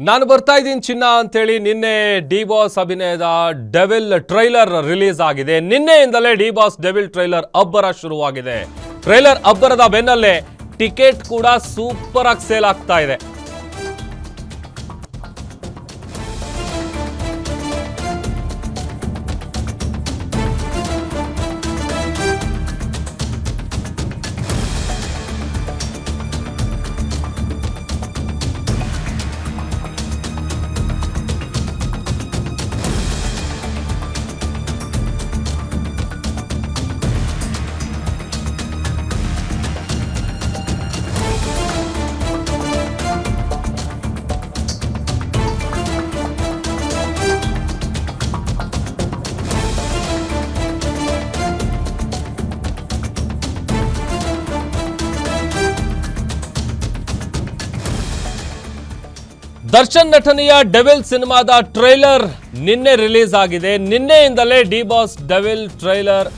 ನಾನು ಬರ್ತಾ ಇದ್ದೀನಿ ಚಿನ್ನ ಅಂತೇಳಿ ನಿನ್ನೆ ಡಿ ಬಾಸ್ ಅಭಿನಯದ ಡೆವಿಲ್ ಟ್ರೈಲರ್ ರಿಲೀಸ್ ಆಗಿದೆ. ನಿನ್ನೆಯಿಂದಲೇ ಡಿ ಬಾಸ್ ಡೆವಿಲ್ ಟ್ರೈಲರ್ ಅಬ್ಬರ ಶುರುವಾಗಿದೆ. ಟ್ರೈಲರ್ ಅಬ್ಬರದ ಬೆನ್ನಲ್ಲೇ ಟಿಕೆಟ್ ಕೂಡ ಸೂಪರ್ ಆಗಿ ಸೇಲ್ ಆಗ್ತಾ ಇದೆ. ದರ್ಶನ್ ನಟನೆಯ ಡೆವಿಲ್ ಸಿನಿಮಾದ ಟ್ರೈಲರ್ ನಿನ್ನೆ ರಿಲೀಸ್ ಆಗಿದೆ. ನಿನ್ನೆಯಿಂದಲೇ ಡಿ ಬಾಸ್ ಡೆವಿಲ್ ಟ್ರೈಲರ್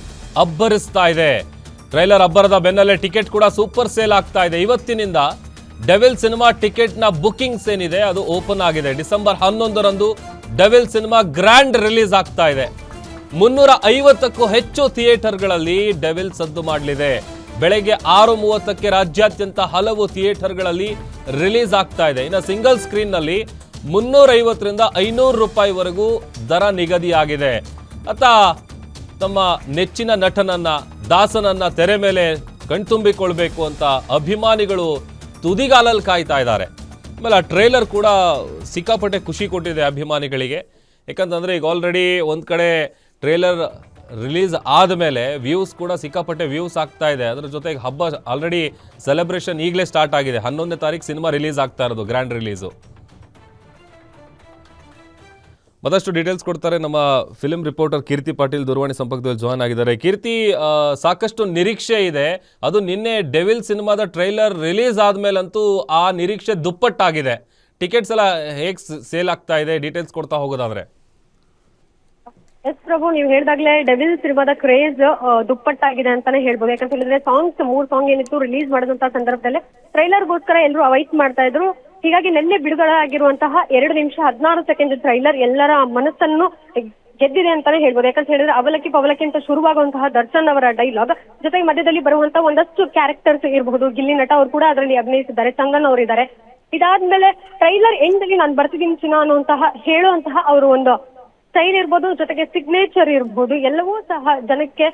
ಅಬ್ಬರಿಸ್ತಾ ಇದೆ. ಟ್ರೈಲರ್ ಅಬ್ಬರದ ಬೆನ್ನಲ್ಲೇ ಟಿಕೆಟ್ ಕೂಡ ಸೂಪರ್ ಸೇಲ್ ಆಗ್ತಾ ಇದೆ. ಇವತ್ತಿನಿಂದ ಡೆವಿಲ್ ಸಿನಿಮಾ ಟಿಕೆಟ್ನ ಬುಕಿಂಗ್ಸ್ ಏನಿದೆ ಅದು ಓಪನ್ ಆಗಿದೆ. ಡಿಸೆಂಬರ್ 11ರಂದು ಡೆವಿಲ್ ಸಿನಿಮಾ ಗ್ರ್ಯಾಂಡ್ ರಿಲೀಸ್ ಆಗ್ತಾ ಇದೆ. 350ಕ್ಕೂ ಹೆಚ್ಚು ಥಿಯೇಟರ್ಗಳಲ್ಲಿ ಡೆವಿಲ್ ಸದ್ದು ಮಾಡಲಿದೆ. ಬೆಳಗ್ಗೆ 6:30ಕ್ಕೆ ರಾಜ್ಯಾದ್ಯಂತ ಹಲವು ಥಿಯೇಟರ್ಗಳಲ್ಲಿ ರಿಲೀಸ್ ಆಗ್ತಾ ಇದೆ. ಇನ್ನು ಸಿಂಗಲ್ ಸ್ಕ್ರೀನ್ನಲ್ಲಿ 350ರಿಂದ 500 ರೂಪಾಯಿವರೆಗೂ ದರ ನಿಗದಿಯಾಗಿದೆ. ತಮ್ಮ ನೆಚ್ಚಿನ ನಟನನ್ನ ದಾಸನನ್ನ ತೆರೆ ಮೇಲೆ ಕಣ್ತುಂಬಿಕೊಳ್ಬೇಕು ಅಂತ ಅಭಿಮಾನಿಗಳು ತುದಿಗಾಲಲ್ಲಿ ಕಾಯ್ತಾ ಇದ್ದಾರೆ. ಆಮೇಲೆ ಆ ಟ್ರೈಲರ್ ಕೂಡ ಸಿಕ್ಕಾಪಟ್ಟೆ ಖುಷಿ ಕೊಟ್ಟಿದೆ ಅಭಿಮಾನಿಗಳಿಗೆ. ಯಾಕಂತಂದ್ರೆ ಈಗ ಆಲ್ರೆಡಿ ಒಂದು ಕಡೆ ಟ್ರೈಲರ್ ರಿಲೀಸ್ ಆದಮೇಲೆ ವ್ಯೂಸ್ ಕೂಡ ಸಿಕ್ಕಾಪಟ್ಟೆ ವ್ಯೂಸ್ ಆಗ್ತಾ ಇದೆ. ಅದರ ಜೊತೆಗೆ ಹಬ್ಬ ಆಲ್ರೆಡಿ ಸೆಲೆಬ್ರೇಷನ್ ಈಗಲೇ ಸ್ಟಾರ್ಟ್ ಆಗಿದೆ. 11ನೇ ತಾರೀಕು ಸಿನಿಮಾ ರಿಲೀಸ್ ಆಗ್ತಾ ಇರೋದು, ಗ್ರ್ಯಾಂಡ್ ರಿಲೀಸು. ಮತ್ತಷ್ಟು ಡೀಟೇಲ್ಸ್ ಕೊಡ್ತಾರೆ ನಮ್ಮ ಫಿಲ್ಮ್ ರಿಪೋರ್ಟರ್ ಕೀರ್ತಿ ಪಾಟೀಲ್ ದೂರವಾಣಿ ಸಂಪರ್ಕದಲ್ಲಿ ಜಾಯ್ನ್ ಆಗಿದ್ದಾರೆ. ಕೀರ್ತಿ, ಸಾಕಷ್ಟು ನಿರೀಕ್ಷೆ ಇದೆ. ಅದು ನಿನ್ನೆ ಡೆವಿಲ್ ಸಿನಿಮಾದ ಟ್ರೈಲರ್ ರಿಲೀಸ್ ಆದ್ಮೇಲಂತೂ ಆ ನಿರೀಕ್ಷೆ ದುಪ್ಪಟ್ಟಾಗಿದೆ. ಟಿಕೆಟ್ಸ್ ಎಲ್ಲ ಹೇಗೆ ಸೇಲ್ ಆಗ್ತಾ ಇದೆ, ಡೀಟೇಲ್ಸ್ ಕೊಡ್ತಾ ಹೋಗೋದಾದ್ರೆ? ಎಸ್ ಪ್ರಭು, ನೀವು ಹೇಳ್ದಾಗ್ಲೇ ಡೆವಿಲ್ ಸಿನಿಮಾದ ಕ್ರೇಜ್ ದುಪ್ಪಟ್ಟಾಗಿದೆ ಅಂತಾನೆ ಹೇಳ್ಬೋದು. ಯಾಕಂತ ಹೇಳಿದ್ರೆ ಮೂರ್ ಸಾಂಗ್ ಏನಿತ್ತು ರಿಲೀಸ್ ಮಾಡಿದಂತಹ ಸಂದರ್ಭದಲ್ಲಿ ಟ್ರೈಲರ್ಗೋಸ್ಕರ ಎಲ್ಲರೂ ಅವೈಟ್ ಮಾಡ್ತಾ ಇದ್ರು. ಹೀಗಾಗಿ ನಿನ್ನೆ ಬಿಡುಗಡೆ ಆಗಿರುವಂತಹ 2 ನಿಮಿಷ 16 ಸೆಕೆಂಡ್ ಟ್ರೈಲರ್ ಎಲ್ಲರ ಮನಸ್ಸನ್ನು ಗೆದ್ದಿದೆ ಅಂತಾನೆ ಹೇಳ್ಬೋದು. ಯಾಕಂತ ಹೇಳಿದ್ರೆ ಅವಲಕ್ಕಿ ಪವಲಕ್ಕಿ ಅಂತ ಶುರುವಾಗುವಂತಹ ದರ್ಶನ್ ಅವರ ಡೈಲಾಗ್ ಜೊತೆಗೆ ಮಧ್ಯದಲ್ಲಿ ಬರುವಂತಹ ಒಂದಷ್ಟು ಕ್ಯಾರೆಕ್ಟರ್ಸ್ ಇರಬಹುದು. ಗಿಲ್ಲಿ ನಟ ಅವರು ಕೂಡ ಅದರಲ್ಲಿ ಅಭಿನಯಿಸಿದ್ದಾರೆ, ಚಂದನ್ ಅವರಿದ್ದಾರೆ. ಇದಾದ್ಮೇಲೆ ಟ್ರೈಲರ್ ಎಂಡ್ ಅಲ್ಲಿ ನಾನು ಬರ್ತಿದ್ದೀನಿ ಚಿನ್ನ ಅನ್ನುವಂತಹ ಹೇಳುವಂತಹ ಅವರು ಒಂದು ಸ್ಟೈಲ್ ಇರ್ಬೋದು, ಜೊತೆಗೆ ಸಿಗ್ನೇಚರ್ ಇರ್ಬೋದು, ಎಲ್ಲವೂ ಸಹ ಜನಕ್ಕೆ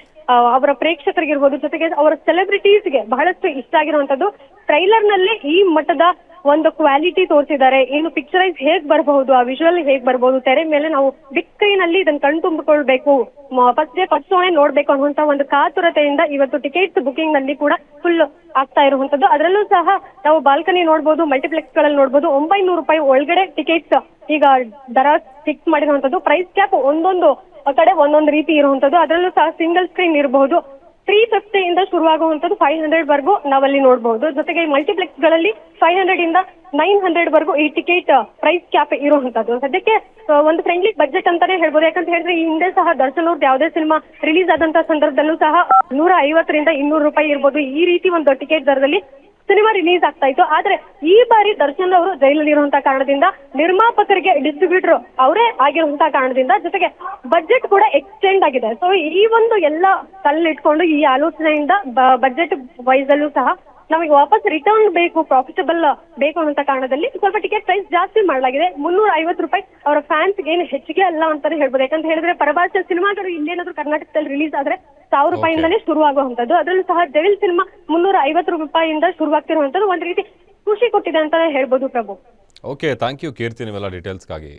ಅವರ ಪ್ರೇಕ್ಷಕರಿಗಿರ್ಬೋದು, ಜೊತೆಗೆ ಅವರ ಸೆಲೆಬ್ರಿಟೀಸ್ಗೆ ಬಹಳಷ್ಟು ಇಷ್ಟ ಆಗಿರುವಂತದ್ದು. ಟ್ರೈಲರ್ ನಲ್ಲಿ ಈ ಮಟ್ಟದ ಒಂದು ಕ್ವಾಲಿಟಿ ತೋರಿಸಿದ್ದಾರೆ. ಏನು ಪಿಕ್ಚರೈಸ್ ಹೇಗ್ ಬರಬಹುದು, ಆ ವಿಜುವಲ್ ಹೇಗ್ ಬರಬಹುದು, ತೆರೆ ಮೇಲೆ ನಾವು ಬಿಗ್ ಸ್ಕ್ರೀನ್ ಅಲ್ಲಿ ಇದನ್ನ ಕಣ್ತುಂಬಿಕೊಳ್ಬೇಕು, ಫಸ್ಟ್ ಡೇ ಫಸ್ಟ್ ಶೋನೇ ನೋಡ್ಬೇಕು ಅನ್ನುವಂತ ಒಂದು ಕಾತುರತೆಯಿಂದ ಇವತ್ತು ಟಿಕೆಟ್ ಬುಕಿಂಗ್ ನಲ್ಲಿ ಕೂಡ ಫುಲ್ ಆಗ್ತಾ ಇರುವಂತದ್ದು. ಅದರಲ್ಲೂ ಸಹ ನಾವು ಬಾಲ್ಕನಿ ನೋಡ್ಬೋದು, ಮಲ್ಟಿಪ್ಲೆಕ್ಸ್ ಗಳಲ್ಲಿ ನೋಡ್ಬೋದು. 900 ರೂಪಾಯಿ ಒಳಗಡೆ ಟಿಕೆಟ್ಸ್ ಈಗ ದರ ಫಿಕ್ಸ್ ಮಾಡಿರುವಂತದ್ದು. ಪ್ರೈಸ್ ಕ್ಯಾಪ್ ಒಂದೊಂದು ಕಡೆ ಒಂದೊಂದು ರೀತಿ ಇರುವಂತದ್ದು. ಅದರಲ್ಲೂ ಸಹ ಸಿಂಗಲ್ ಸ್ಕ್ರೀನ್ ಇರಬಹುದು. 350 ಇಂದ ಶುರುವಾಗುವಂತದ್ದು 500 ವರ್ಗೂ ನಾವಲ್ಲಿ ನೋಡಬಹುದು. ಜೊತೆಗೆ ಮಲ್ಟಿಪ್ಲೆಕ್ಸ್ ಗಳಲ್ಲಿ 500 ಇಂದ 900 ವರ್ಗೂ ಈ ಟಿಕೆಟ್ ಪ್ರೈಸ್ ಕ್ಯಾಪ್ ಇರುವಂತದ್ದು. ಸದ್ಯಕ್ಕೆ ಒಂದು ಫ್ರೆಂಡ್ಲಿ ಬಜೆಟ್ ಅಂತಾನೆ ಹೇಳ್ಬೋದು. ಯಾಕಂತ ಹೇಳಿದ್ರೆ ಈ ಹಿಂದೆ ಸಹ ದರ್ಶನ್ ಅವ್ರದ್ದು ಯಾವುದೇ ಸಿನಿಮಾ ರಿಲೀಸ್ ಆದಂತಹ ಸಂದರ್ಭದಲ್ಲೂ ಸಹ 150ರಿಂದ 200 ರೂಪಾಯಿ ಇರ್ಬೋದು, ಈ ರೀತಿ ಒಂದು ಟಿಕೆಟ್ ದರದಲ್ಲಿ ಸಿನಿಮಾ ರಿಲೀಸ್ ಆಗ್ತಾ ಇತ್ತು. ಆದ್ರೆ ಈ ಬಾರಿ ದರ್ಶನ್ ಅವರು ಜೈಲಲ್ಲಿ ಇರುವಂತಹ ಕಾರಣದಿಂದ, ನಿರ್ಮಾಪಕರಿಗೆ ಡಿಸ್ಟ್ರಿಬ್ಯೂಟರ್ ಅವರೇ ಆಗಿರುವಂತಹ ಕಾರಣದಿಂದ, ಜೊತೆಗೆ ಬಜೆಟ್ ಕೂಡ ಎಕ್ಸ್ಟೆಂಡ್ ಆಗಿದೆ. ಸೊ ಈ ಒಂದು ಎಲ್ಲ ಕಲ್ಲಿಟ್ಕೊಂಡು ಈ ಆಲೋಚನೆಯಿಂದ ಬಜೆಟ್ ವೈಸ್ ಅಲ್ಲೂ ಸಹ ನಮಗೆ ವಾಪಸ್ ರಿಟರ್ನ್ ಬೇಕು, ಪ್ರಾಫಿಟಬಲ್ ಬೇಕು ಅನ್ನೋ ಕಾರಣದಲ್ಲಿ ಸ್ವಲ್ಪ ಟಿಕೆಟ್ ಪ್ರೈಸ್ ಜಾಸ್ತಿ ಮಾಡಲಾಗಿದೆ. 350 ರೂಪಾಯಿ ಅವರ ಫ್ಯಾನ್ಸ್ ಏನು ಹೆಚ್ಚಿಗೆ ಅಲ್ಲ ಅಂತಾನೆ ಹೇಳ್ಬೋದು. ಯಾಕಂತ ಹೇಳಿದ್ರೆ ಪರಭಾಷೆ ಸಿನಿಮಾಗಳು ಇಲ್ಲೇನಾದ್ರೂ ಕರ್ನಾಟಕದಲ್ಲಿ ರಿಲೀಸ್ ಆದ್ರೆ 1000 ರೂಪಾಯಿಂದಲೇ ಶುರುವಾಗುವಂತದ್ದು. ಅದರಲ್ಲೂ ಸಹ ಡೆವಿಲ್ ಸಿನಿಮಾ 350 ರೂಪಾಯಿಂದ ಶುರುವಾಗ್ತಿರುವಂತದ್ದು ಒಂದು ರೀತಿ ಖುಷಿ ಕೊಟ್ಟಿದೆ ಅಂತಾನೆ ಹೇಳ್ಬೋದು ಪ್ರಭು. ಓಕೆ, ಥ್ಯಾಂಕ್ ಯು ಕೀರ್ತಿ, ನೀವೆಲ್ಲ ಡೀಟೇಲ್ಸ್ಗಾಗಿ.